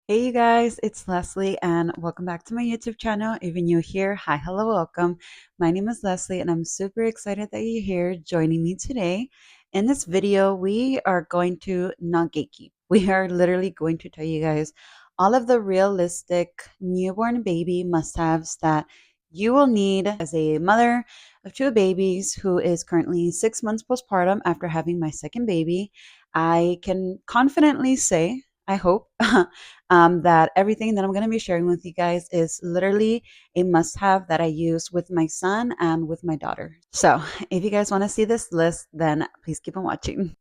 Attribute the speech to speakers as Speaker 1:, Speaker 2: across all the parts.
Speaker 1: Hey you guys, it's Leslie and welcome back to my YouTube channel. If you're new here, hi, hello, welcome. My name is Leslie and I'm super excited that you're here joining me today. In this video, we are going to not gatekeep. We are literally going to tell you guys all of the realistic newborn baby must-haves that you will need as a mother of two babies who is currently 6 months postpartum after having my second baby. I can confidently say, I hope, that everything that I'm going to be sharing with you guys is literally a must have that I use with my son and with my daughter. So, if you guys want to see this list, then please keep on watching.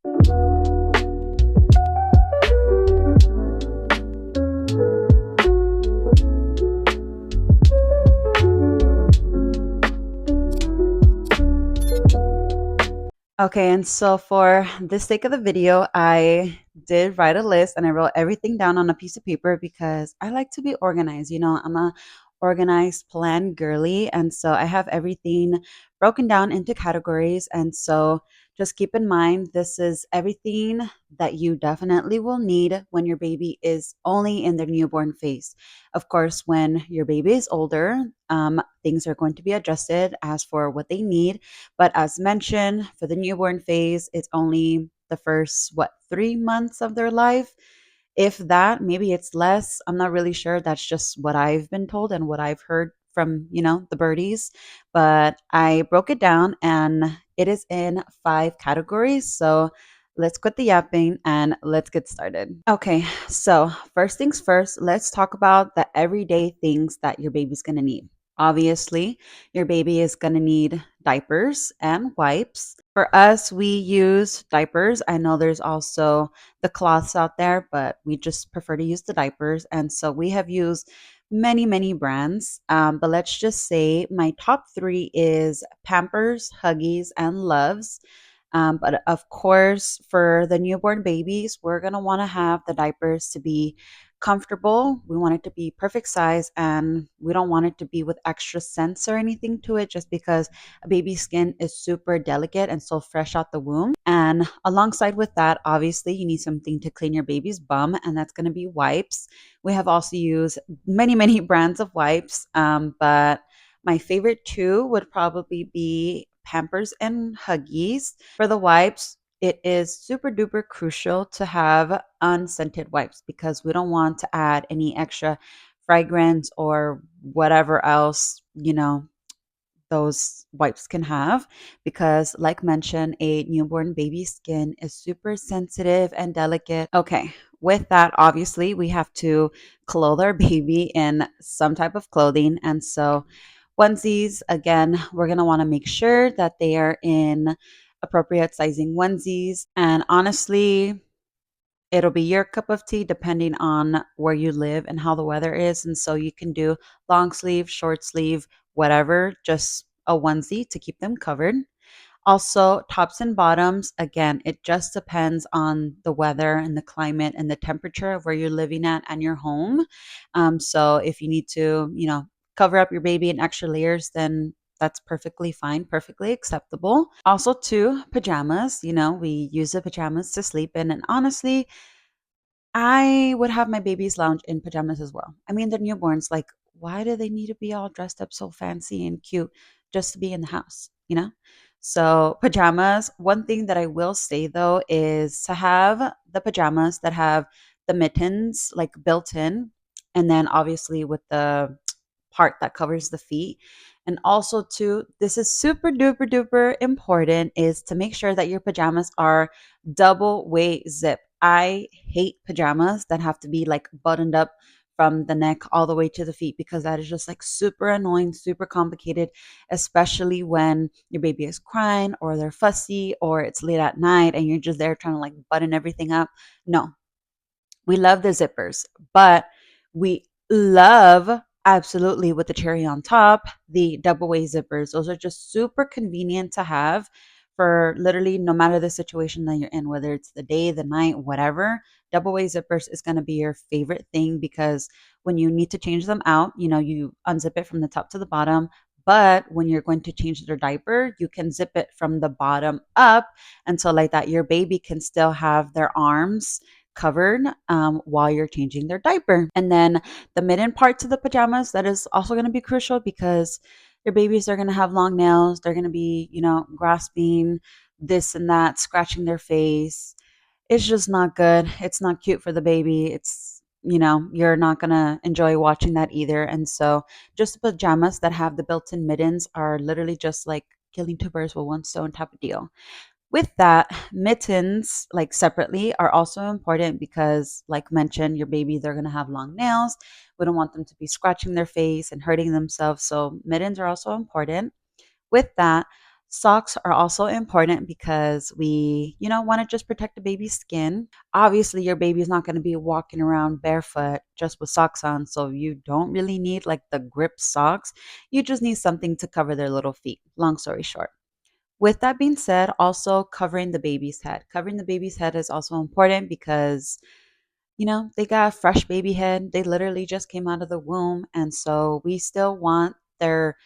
Speaker 1: Okay, and so for the sake of the video, I did write a list and I wrote everything down on a piece of paper because I like to be organized. I'm a organized plan girly, and so I have everything broken down into categories. And so just keep in mind this is everything that you definitely will need when your baby is only in their newborn phase. Of course, when your baby is older, things are going to be adjusted as for what they need, but as mentioned, for the newborn phase, it's only the first, 3 months of their life. If that, maybe it's less. I'm not really sure. That's just what I've been told and what I've heard from, the birdies. But I broke it down and it is in 5 categories. So let's quit the yapping and let's get started. Okay, so first things first, let's talk about the everyday things that your baby's gonna need. Obviously, your baby is gonna need diapers and wipes. For us, we use diapers. I know there's also the cloths out there, but we just prefer to use the diapers. And so we have used many, many brands. But let's just say my top three is Pampers, Huggies, and Loves. But of course, for the newborn babies, we're going to want to have the diapers to be comfortable. We want it to be perfect size, and we don't want it to be with extra scents or anything to it, just because a baby's skin is super delicate and so fresh out the womb. And alongside with that, obviously, you need something to clean your baby's bum, and that's going to be wipes. We have also used many, many brands of wipes, but my favorite two would probably be Pampers and Huggies. For the wipes, it is super duper crucial to have unscented wipes because we don't want to add any extra fragrance or whatever else, those wipes can have, because like mentioned, a newborn baby's skin is super sensitive and delicate. Okay, with that, obviously we have to clothe our baby in some type of clothing, and so onesies, again, we're going to want to make sure that they are in appropriate sizing onesies. And honestly, it'll be your cup of tea depending on where you live and how the weather is. And so you can do long sleeve, short sleeve, whatever, just a onesie to keep them covered. Also, tops and bottoms, again, it just depends on the weather and the climate and the temperature of where you're living at and your home. So if you need to, cover up your baby in extra layers, then that's perfectly fine, perfectly acceptable. Also, too, pajamas, we use the pajamas to sleep in. And honestly, I would have my babies lounge in pajamas as well. I mean, they're newborns. Like, why do they need to be all dressed up so fancy and cute just to be in the house, So, pajamas, one thing that I will say though is to have the pajamas that have the mittens like built in, and then obviously with the part that covers the feet. And also, too, this is super duper duper important, is to make sure that your pajamas are double way zip. I hate pajamas that have to be like buttoned up from the neck all the way to the feet, because that is just like super annoying, super complicated, especially when your baby is crying or they're fussy or it's late at night and you're just there trying to like button everything up. No, we love the zippers, but we love, absolutely, with the cherry on top, the double way zippers. Those are just super convenient to have for literally no matter the situation that you're in, whether it's the day, the night, whatever. Double way zippers is going to be your favorite thing, because when you need to change them out, you unzip it from the top to the bottom. But when you're going to change their diaper, you can zip it from the bottom up, until like that your baby can still have their arms covered while you're changing their diaper. And then the midden part to the pajamas, that is also going to be crucial because your babies are going to have long nails. They're going to be, grasping this and that, scratching their face. It's just not good. It's not cute for the baby. You're not going to enjoy watching that either. And so just the pajamas that have the built-in mittens are literally just like killing two birds with one stone type of deal. With that, mittens, like separately, are also important because, like mentioned, your babies are going to have long nails. We don't want them to be scratching their face and hurting themselves. So, mittens are also important. With that, socks are also important because we, want to just protect the baby's skin. Obviously, your baby's not going to be walking around barefoot just with socks on. So, you don't really need like the grip socks. You just need something to cover their little feet. Long story short. With that being said, also covering the baby's head. Covering the baby's head is also important because, they got a fresh baby head. They literally just came out of the womb. And so we still want their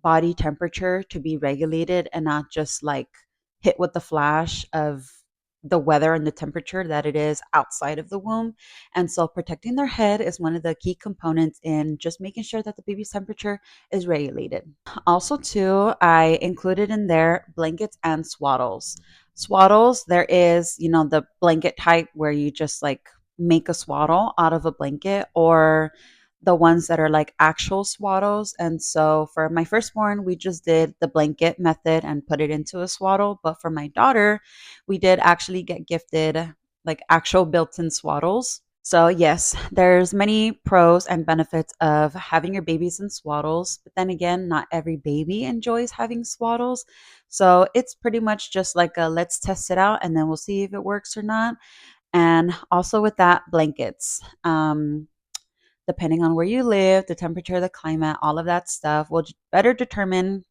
Speaker 1: body temperature to be regulated and not just like hit with the flash of the weather and the temperature that it is outside of the womb. And so protecting their head is one of the key components in just making sure that the baby's temperature is regulated. Also, too, I included in there blankets and swaddles. Swaddles, there is, the blanket type where you just like make a swaddle out of a blanket, or the ones that are like actual swaddles. And so for my firstborn, we just did the blanket method and put it into a swaddle. But for my daughter, we did actually get gifted like actual built-in swaddles. So yes, there's many pros and benefits of having your babies in swaddles, but then again, not every baby enjoys having swaddles. So it's pretty much just like a let's test it out and then we'll see if it works or not. And also with that, blankets. Depending on where you live, the temperature, the climate, all of that stuff will better determine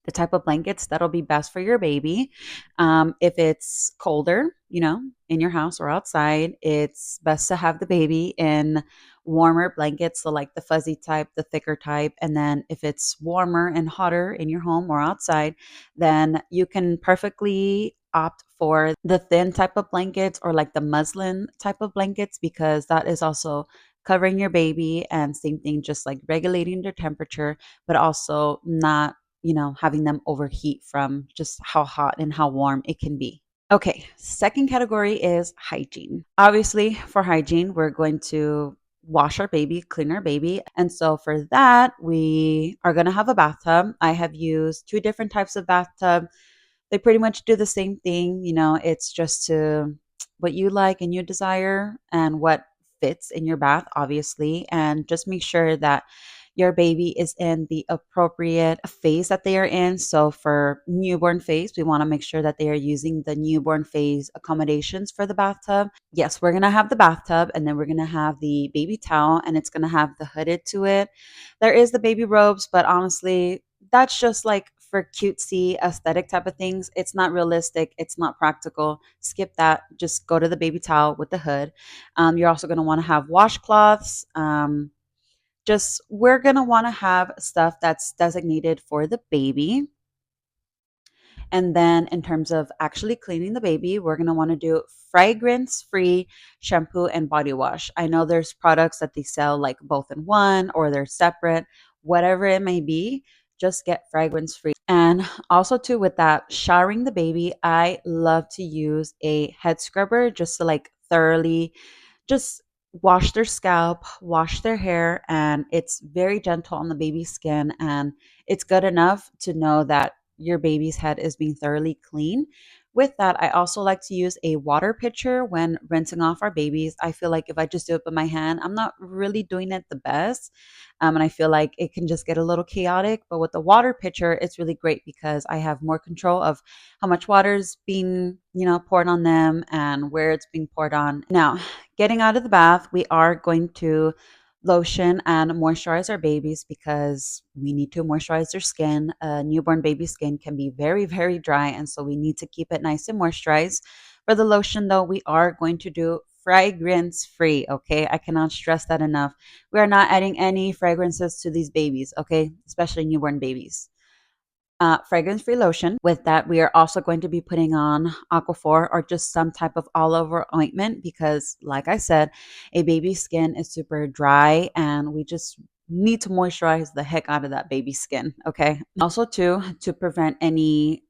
Speaker 1: the type of blankets that'll be best for your baby. If it's colder, in your house or outside, it's best to have the baby in warmer blankets, so like the fuzzy type, the thicker type. And then if it's warmer and hotter in your home or outside, then you can perfectly opt for the thin type of blankets or like the muslin type of blankets because that is also covering your baby and same thing, just like regulating their temperature, but also not having them overheat from just how hot and how warm it can be. Okay, second category is hygiene. Obviously, for hygiene, we're going to wash our baby, clean our baby. And so for that, we are going to have a bathtub. I have used two different types of bathtub. They pretty much do the same thing. It's just to what you like and you desire and what fits in your bath, obviously. And just make sure that your baby is in the appropriate phase that they are in. So for newborn phase, we want to make sure that they are using the newborn phase accommodations for the bathtub. Yes, we're going to have the bathtub and then we're going to have the baby towel and it's going to have the hooded to it. There is the baby robes, but honestly, that's just like for cutesy aesthetic type of things. It's not realistic. It's not practical. Skip that. Just go to the baby towel with the hood. You're also going to want to have washcloths. Just we're going to want to have stuff that's designated for the baby. And then in terms of actually cleaning the baby, we're going to want to do fragrance free shampoo and body wash. I know there's products that they sell like both in one or they're separate, whatever it may be, just get fragrance free. And also too with that showering the baby, I love to use a head scrubber just to like thoroughly just wash their scalp, wash their hair, and it's very gentle on the baby's skin. And it's good enough to know that your baby's head is being thoroughly clean. With that, I also like to use a water pitcher when rinsing off our babies. I feel like if I just do it with my hand, I'm not really doing it the best. And I feel like it can just get a little chaotic. But with the water pitcher, it's really great because I have more control of how much water is being, poured on them and where it's being poured on. Now, getting out of the bath, we are going to lotion and moisturize our babies because we need to moisturize their skin. Newborn baby skin can be very, very dry, and so we need to keep it nice and moisturized. For the lotion, though, we are going to do fragrance free. Okay, I cannot stress that enough. We are not adding any fragrances to these babies. Okay, especially newborn babies. fragrance-free lotion. With that, we are also going to be putting on Aquaphor or just some type of all-over ointment because, like I said, a baby's skin is super dry and we just need to moisturize the heck out of that baby skin. Okay. Also, too, to prevent any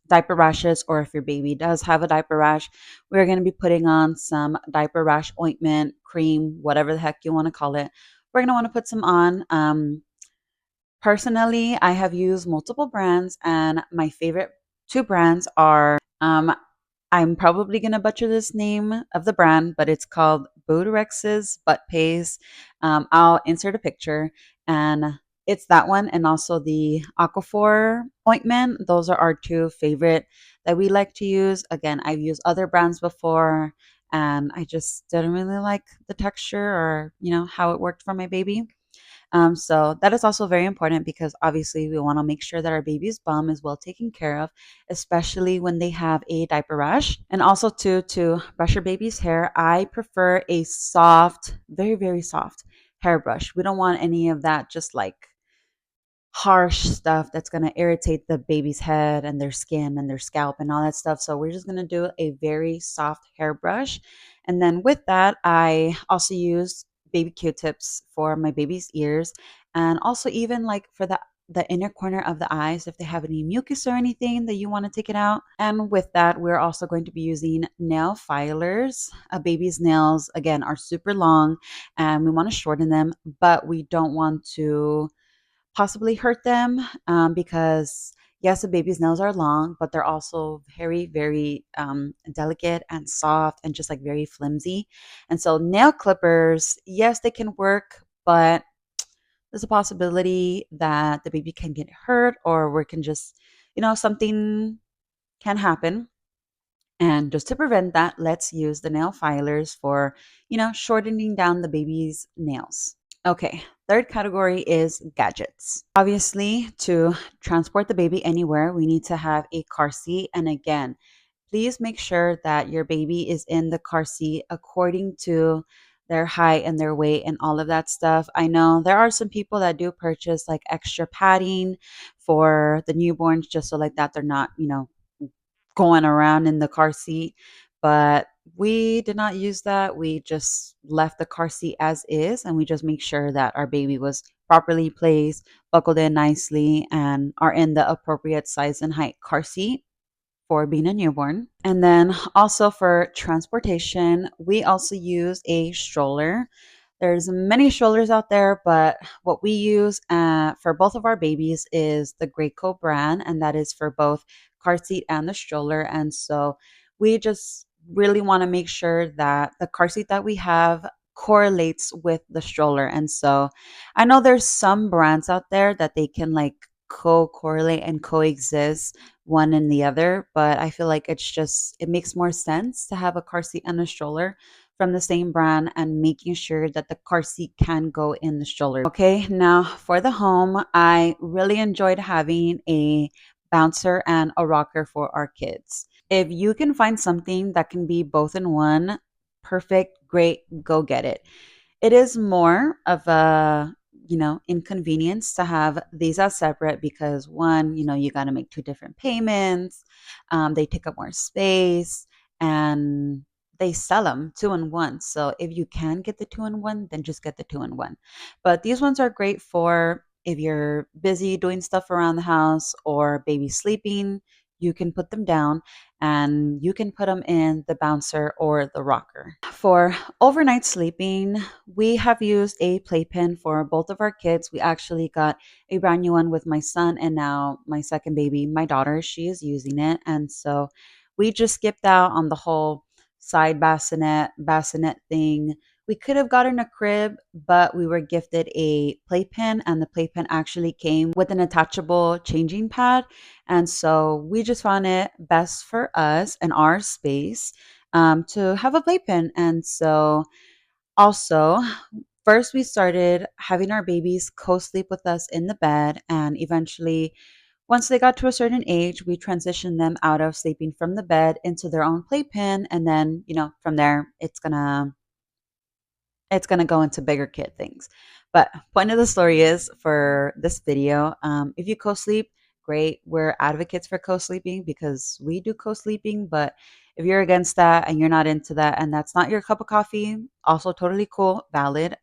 Speaker 1: diaper rashes, or if your baby does have a diaper rash, we're going to be putting on some diaper rash ointment, cream, whatever the heck you want to call it. We're going to want to put some on. Personally, I have used multiple brands, and my favorite two brands are I'm probably gonna butcher this name of the brand, but it's called Bodorex's Butt Paste. I'll insert a picture, and it's that one, and also the Aquaphor ointment. Those are our two favorite that we like to use. Again, I've used other brands before, and I just didn't really like the texture or how it worked for my baby. So that is also very important because obviously we want to make sure that our baby's bum is well taken care of, especially when they have a diaper rash. And also to brush your baby's hair, I prefer a soft, very, very soft hairbrush. We don't want any of that just like harsh stuff that's going to irritate the baby's head and their skin and their scalp and all that stuff. So we're just going to do a very soft hairbrush. And then with that, I also use baby Q-tips for my baby's ears and also even like for the inner corner of the eyes if they have any mucus or anything that you want to take it out. And with that, we're also going to be using nail filers. A baby's nails again are super long and we want to shorten them, but we don't want to possibly hurt them because yes, a baby's nails are long, but they're also very, very delicate and soft and just like very flimsy. And so nail clippers, yes, they can work, but there's a possibility that the baby can get hurt or we can just, something can happen. And just to prevent that, let's use the nail filers for, shortening down the baby's nails. Okay, third category is gadgets. Obviously, to transport the baby anywhere, we need to have a car seat. And again, please make sure that your baby is in the car seat according to their height and their weight and all of that stuff. I know there are some people that do purchase like extra padding for the newborns just so like that they're not, going around in the car seat, but we did not use that. We just left the car seat as is, and we just make sure that our baby was properly placed, buckled in nicely, and are in the appropriate size and height car seat for being a newborn. And then also for transportation, we also use a stroller. There's many strollers out there, but what we use for both of our babies is the Graco brand, and that is for both car seat and the stroller. And so we just really want to make sure that the car seat that we have correlates with the stroller. And so I know there's some brands out there that they can like co-correlate and coexist one and the other, but I feel like it makes more sense to have a car seat and a stroller from the same brand and making sure that the car seat can go in the stroller. Okay, now for the home, I really enjoyed having a bouncer and a rocker for our kids. If you can find something that can be both in one, perfect, great, go get it. It is more of a, inconvenience to have these as separate because one, you got to make two different payments. They take up more space and they sell them two in one. So if you can get the two in one, then just get the two in one. But these ones are great for if you're busy doing stuff around the house or baby sleeping, you can put them down and you can put them in the bouncer or the rocker. For overnight sleeping, we have used a playpen for both of our kids. We actually got a brand new one with my son, and now my second baby, my daughter, she is using it. And so we just skipped out on the whole side bassinet thing. We could have gotten a crib, but we were gifted a playpen, and the playpen actually came with an attachable changing pad. And so we just found it best for us and our space to have a playpen. And so also, first we started having our babies co-sleep with us in the bed, and eventually once they got to a certain age, we transitioned them out of sleeping from the bed into their own playpen, and then, from there it's gonna go into bigger kid things. But point of the story is for this video, if you co-sleep, great. We're advocates for co-sleeping because we do co-sleeping, but if you're against that and you're not into that and that's not your cup of coffee, also totally cool, valid.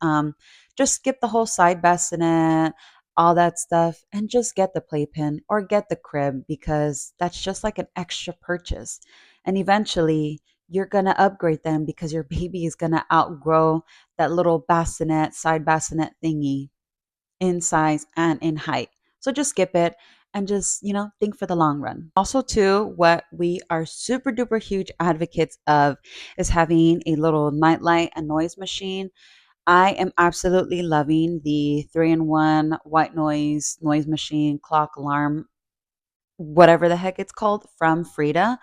Speaker 1: Just skip the whole side bassinet, all that stuff, and just get the playpen or get the crib because that's just like an extra purchase. And eventually you're gonna upgrade them because your baby is gonna outgrow that little bassinet, side bassinet thingy in size and in height. So just skip it and just, think for the long run. Also, too, what we are super duper huge advocates of is having a little nightlight and noise machine. I am absolutely loving the 3-in-1 white noise machine, clock, alarm, whatever the heck it's called, from Frida.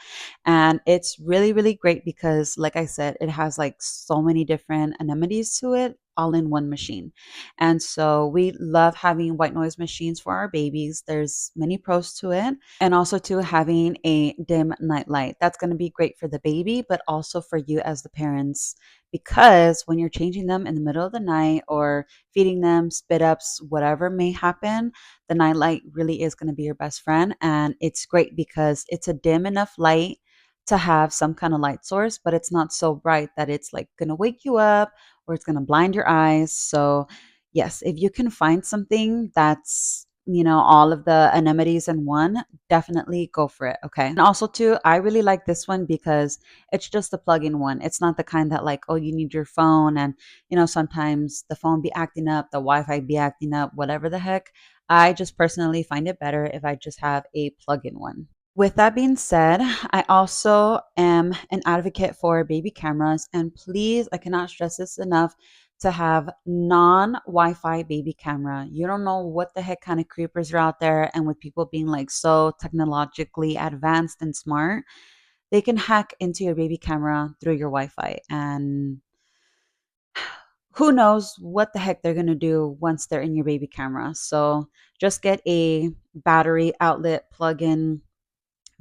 Speaker 1: And it's really, really great because, like I said, it has like so many different amenities to it all in one machine. And so we love having white noise machines for our babies. There's many pros to it. And also to having a dim night light. That's going to be great for the baby, but also for you as the parents because when you're changing them in the middle of the night or feeding them spit ups, whatever may happen, the nightlight really is going to be your best friend. And it's great because it's a dim enough light to have some kind of light source, but it's not so bright that it's like going to wake you up or it's going to blind your eyes. So, yes, if you can find something that's all of the amenities in one, definitely go for it. Okay. And also, too, I really like this one because it's just a plug in one. It's not the kind that, like, oh, you need your phone and, sometimes the phone be acting up, the Wi Fi be acting up, whatever the heck. I just personally find it better if I just have a plug-in one. With that being said, I also am an advocate for baby cameras. And please, I cannot stress this enough to have non Wi Fi baby camera. You don't know what the heck kind of creepers are out there. And with people being like so technologically advanced and smart, they can hack into your baby camera through your Wi Fi. And who knows what the heck they're going to do once they're in your baby camera. So just get a battery outlet plug in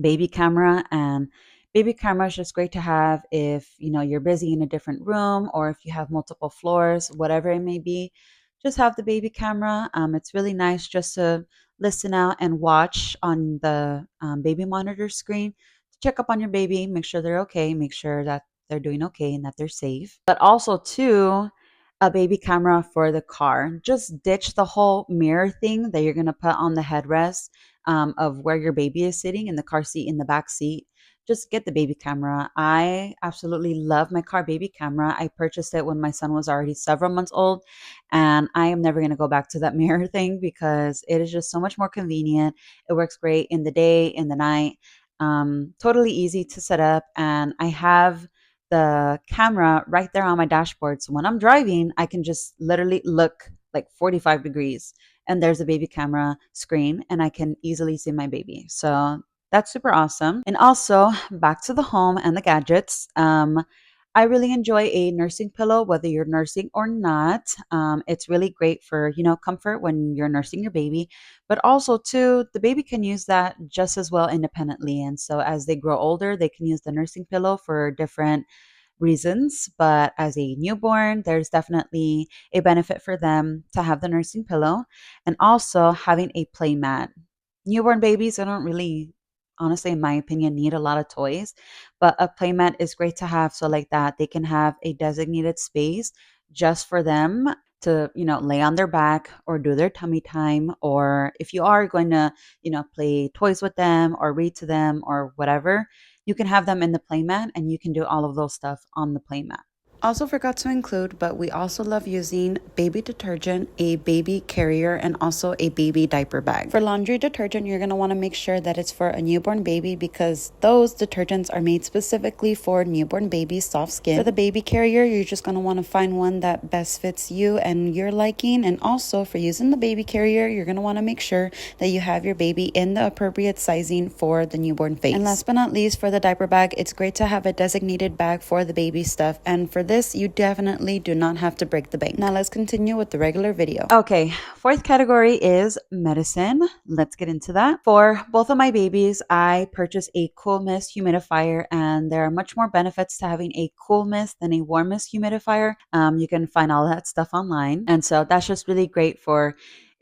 Speaker 1: baby camera. And baby camera is just great to have if you're busy in a different room or if you have multiple floors, whatever it may be. Just have the baby camera. It's really nice just to listen out and watch on the baby monitor screen to check up on your baby, make sure they're okay, make sure that they're doing okay and that they're safe. But also too, a baby camera for the car. Just ditch the whole mirror thing that you're going to put on the headrest of where your baby is sitting in the car seat, in the back seat. Just get the baby camera. I absolutely love my car baby camera. I purchased it when my son was already several months old, and I am never going to go back to that mirror thing because it is just so much more convenient. It works great in the day, in the night. Totally easy to set up, and I have the camera right there on my dashboard. So when I'm driving, I can just literally look like 45 degrees and there's a baby camera screen and I can easily see my baby. So that's super awesome. And also back to the home and the gadgets. I really enjoy a nursing pillow, whether you're nursing or not. It's really great for, comfort when you're nursing your baby, but also too, the baby can use that just as well independently. And so as they grow older, they can use the nursing pillow for different reasons, but as a newborn, there's definitely a benefit for them to have the nursing pillow and also having a play mat. Newborn babies, I don't really, honestly, in my opinion, need a lot of toys, but a play mat is great to have. So, like that, they can have a designated space just for them to, lay on their back or do their tummy time. Or if you are going to, play toys with them or read to them or whatever, you can have them in the playmat and you can do all of those stuff on the playmat. Also forgot to include, but we also love using baby detergent, a baby carrier, and also a baby diaper bag. For laundry detergent, you're going to want to make sure that it's for a newborn baby because those detergents are made specifically for newborn babies' soft skin. For the baby carrier, you're just going to want to find one that best fits you and your liking. And also for using the baby carrier, you're going to want to make sure that you have your baby in the appropriate sizing for the newborn face. And last but not least, for the diaper bag, it's great to have a designated bag for the baby stuff. And for this, you definitely do not have to break the bank. Now let's continue with the regular video. Okay, fourth category is medicine. Let's get into that. For both of my babies, I purchased a cool mist humidifier, and there are much more benefits to having a cool mist than a warm mist humidifier. You can find all that stuff online. And so that's just really great for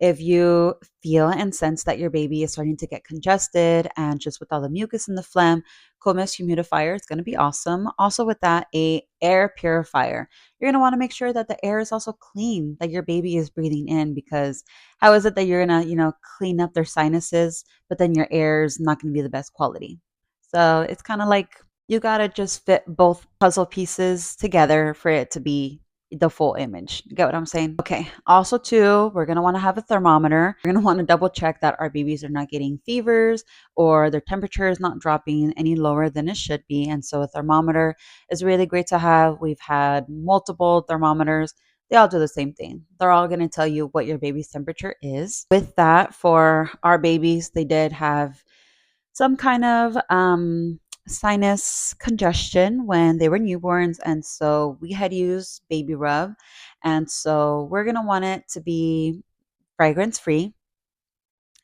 Speaker 1: If you feel and sense that your baby is starting to get congested and just with all the mucus and the phlegm, cool mist humidifier is going to be awesome. Also with that, a air purifier. You're going to want to make sure that the air is also clean, that your baby is breathing in, because how is it that you're going to, clean up their sinuses, but then your air is not going to be the best quality? So it's kind of like you got to just fit both puzzle pieces together for it to be the full image. You get what I'm saying? Okay. Also, too, we're going to want to have a thermometer. We're going to want to double check that our babies are not getting fevers or their temperature is not dropping any lower than it should be. And so a thermometer is really great to have. We've had multiple thermometers. They all do the same thing. They're all going to tell you what your baby's temperature is. With that, for our babies, they did have some kind of sinus congestion when they were newborns. And so we had used baby rub. And so we're going to want it to be fragrance free.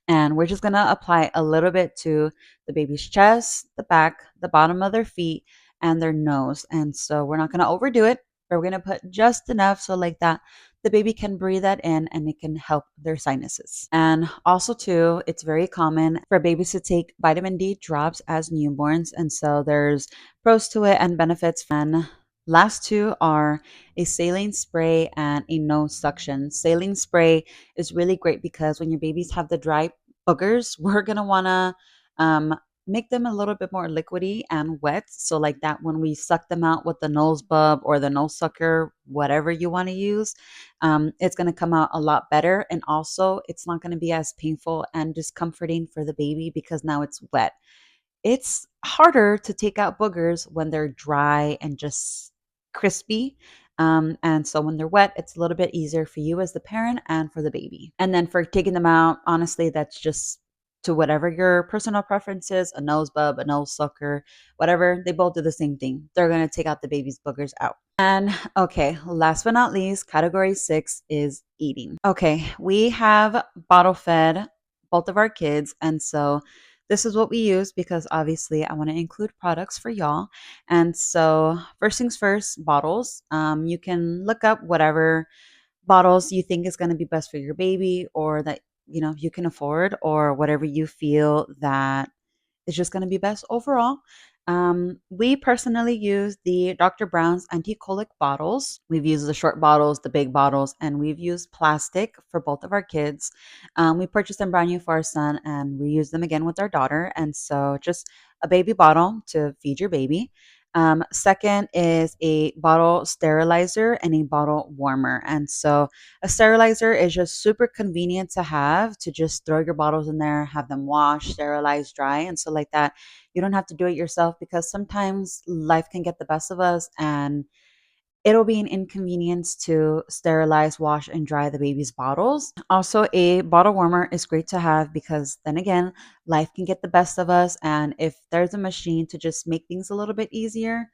Speaker 1: And we're just going to apply a little bit to the baby's chest, the back, the bottom of their feet, and their nose. And so we're not going to overdo it, but we're going to put just enough so like that the baby can breathe that in and it can help their sinuses. And also too, it's very common for babies to take vitamin D drops as newborns. And so there's pros to it and benefits. And last two are a saline spray and a nose suction. Saline spray is really great because when your babies have the dry boogers, we're gonna wanna make them a little bit more liquidy and wet. So like that, when we suck them out with the nose bub or the nose sucker, whatever you want to use, it's gonna come out a lot better. And also, it's not gonna be as painful and discomforting for the baby because now it's wet. It's harder to take out boogers when they're dry and just crispy. And so when they're wet, it's a little bit easier for you as the parent and for the baby. And then for taking them out, honestly, that's just to whatever your personal preference is, a nose bub, a nose sucker, whatever, they both do the same thing. They're going to take out the baby's boogers out. And okay, last but not least, category 6 is eating. Okay, we have bottle fed both of our kids. And so this is what we use because obviously I want to include products for y'all. And so, first things first, bottles. You can look up whatever bottles you think is going to be best for your baby or that you can afford, or whatever you feel that is just going to be best overall. We personally use the Dr. Brown's anti-colic bottles. We've used the short bottles, the big bottles, and we've used plastic for both of our kids. We purchased them brand new for our son, and we use them again with our daughter. And so, just a baby bottle to feed your baby. Second is a bottle sterilizer and a bottle warmer. And so, a sterilizer is just super convenient to have, to just throw your bottles in there, have them wash, sterilize, dry. And so, like that, you don't have to do it yourself because sometimes life can get the best of us and it'll be an inconvenience to sterilize, wash, and dry the baby's bottles. Also, a bottle warmer is great to have because then again, life can get the best of us. And if there's a machine to just make things a little bit easier,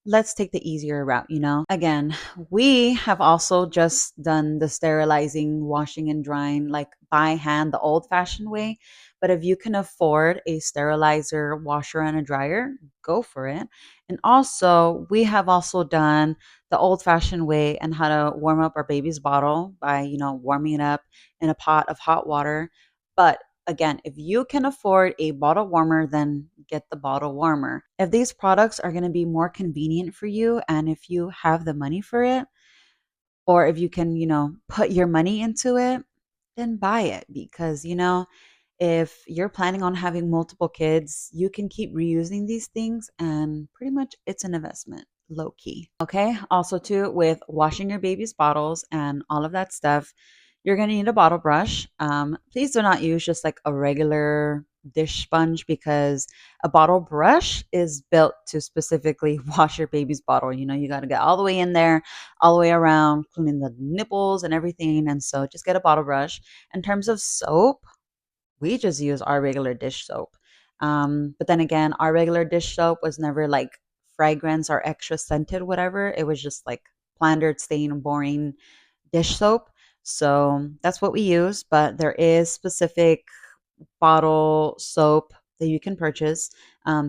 Speaker 1: let's take the easier route. Again, we have also just done the sterilizing, washing, and drying like by hand, the old fashioned way. But if you can afford a sterilizer, washer, and a dryer, go for it. And also, we have also done the old fashioned way and how to warm up our baby's bottle by, warming it up in a pot of hot water. But again, if you can afford a bottle warmer, then get the bottle warmer. If these products are going to be more convenient for you and if you have the money for it, or if you can, put your money into it, then buy it because, if you're planning on having multiple kids, you can keep reusing these things and pretty much it's an investment, low key. Okay. Also, too, with washing your baby's bottles and all of that stuff, you're going to need a bottle brush. Please do not use just like a regular dish sponge because a bottle brush is built to specifically wash your baby's bottle. You got to get all the way in there, all the way around, cleaning the nipples and everything. And so just get a bottle brush. In terms of soap, we just use our regular dish soap. But then again, our regular dish soap was never like fragrance or extra scented, whatever. It was just like plundered, stain, boring dish soap. So that's what we use. But there is specific bottle soap that you can purchase.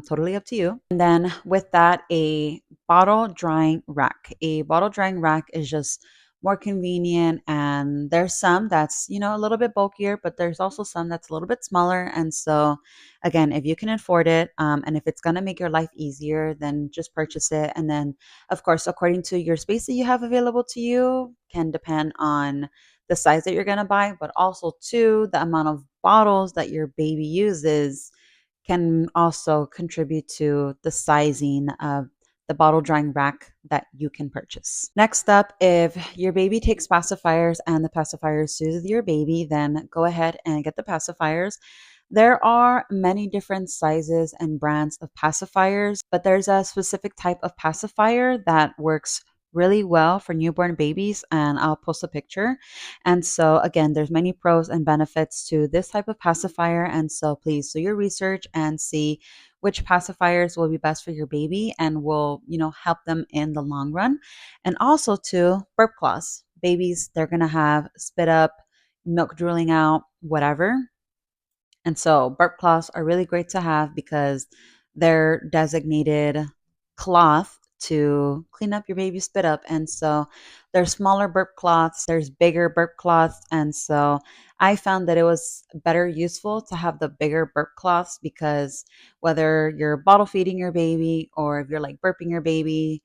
Speaker 1: Totally up to you. And then with that, a bottle drying rack. A bottle drying rack is just more convenient. And there's some that's, a little bit bulkier, but there's also some that's a little bit smaller. And so, again, if you can afford it, and if it's going to make your life easier, then just purchase it. And then, of course, according to your space that you have available to you, can depend on the size that you're going to buy, but also too the amount of bottles that your baby uses can also contribute to the sizing of the bottle drying rack that you can purchase. Next up, if your baby takes pacifiers and the pacifiers soothe your baby, then go ahead and get the pacifiers. There are many different sizes and brands of pacifiers, but there's a specific type of pacifier that works really well for newborn babies, and I'll post a picture. And so again, there's many pros and benefits to this type of pacifier, and so please do your research and see which pacifiers will be best for your baby and will, help them in the long run. And also to burp cloths. Babies, they're going to have spit up, milk drooling out, whatever, and so burp cloths are really great to have because they're designated cloth to clean up your baby spit up. And so there's smaller burp cloths, there's bigger burp cloths. And so I found that it was better useful to have the bigger burp cloths because whether you're bottle feeding your baby or if you're like burping your baby,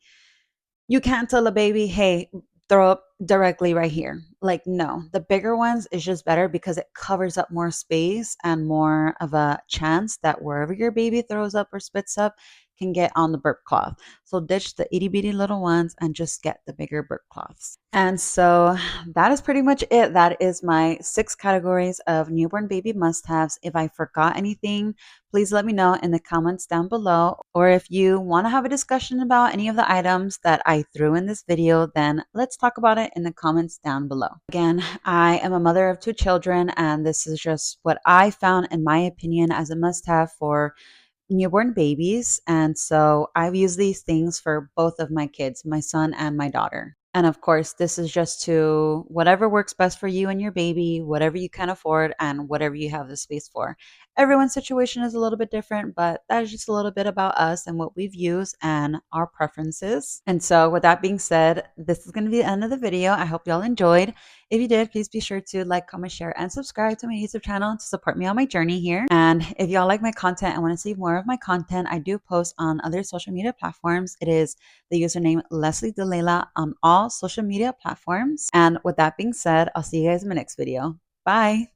Speaker 1: you can't tell a baby, hey, throw up directly right here. Like, no, the bigger ones is just better because it covers up more space and more of a chance that wherever your baby throws up or spits up can get on the burp cloth. So ditch the itty bitty little ones and just get the bigger burp cloths. And so that is pretty much it. That is my 6 categories of newborn baby must haves. If I forgot anything, please let me know in the comments down below. Or if you want to have a discussion about any of the items that I threw in this video, then let's talk about it in the comments down below. Again, I am a mother of 2 children, and this is just what I found, in my opinion, as a must have for newborn babies. And so I've used these things for both of my kids, my son and my daughter. And of course, this is just to whatever works best for you and your baby, whatever you can afford, and whatever you have the space for. Everyone's situation is a little bit different, but that is just a little bit about us and what we've used and our preferences. And so, with that being said, this is going to be the end of the video. I hope y'all enjoyed. If you did, please be sure to like, comment, share, and subscribe to my YouTube channel to support me on my journey here. And if y'all like my content and want to see more of my content, I do post on other social media platforms. It is the username lesliedelaylah on all social media platforms. And with that being said, I'll see you guys in my next video. Bye.